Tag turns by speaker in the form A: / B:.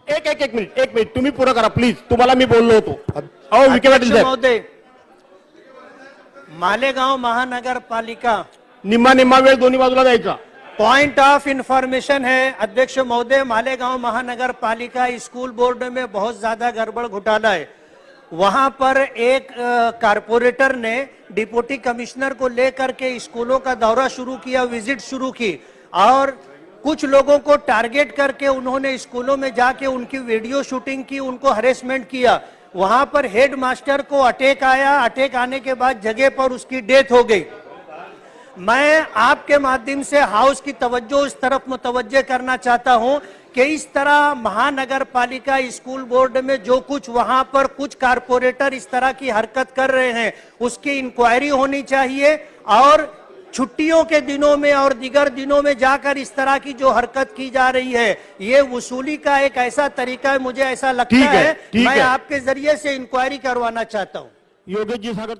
A: एक मिनिट तुम्ही पूर्ण करा प्लीज. तुम्हाला मी बोललो होतो. अहो विखे पाटील साहेब,
B: महोदय, मालेगांव महानगरपालिका
A: निम्मा वेळ दोन्ही बाजूला द्यायचा.
B: पॉइंट ऑफ इंफॉर्मेशन है अध्यक्ष महोदय, मालेगांव महानगरपालिका स्कूल बोर्ड में बहुत ज्यादा गड़बड़ घोटाला है. वहां पर एक कारपोरेटर ने डिप्टी कमिश्नर को लेकर के स्कूलों का दौरा शुरू किया, विजिट शुरू की और कुछ लोगों को टारगेट करके उन्होंने स्कूलों में जाके उनकी वीडियो शूटिंग की, उनको हरेसमेंट किया. वहां पर हेड मास्टर को अटैक आया, अटैक आने के बाद जगह पर उसकी डेथ हो गई. मैं आपके माध्यम से हाउस की तवज्जो इस तरफ मुतवज्जे करना चाहता हूं कि इस तरह महानगर पालिका स्कूल बोर्ड में जो कुछ वहां पर कुछ कारपोरेटर इस तरह की हरकत कर रहे हैं उसकी इंक्वायरी होनी चाहिए और छुट्टियों के दिनों में और दीगर दिनों में जाकर इस तरह की जो हरकत की जा रही है ये वसूली का एक ऐसा तरीका है, मुझे ऐसा लगता है. मैं आपके जरिए से इंक्वायरी करवाना चाहता हूं.
A: योगेश जी सागर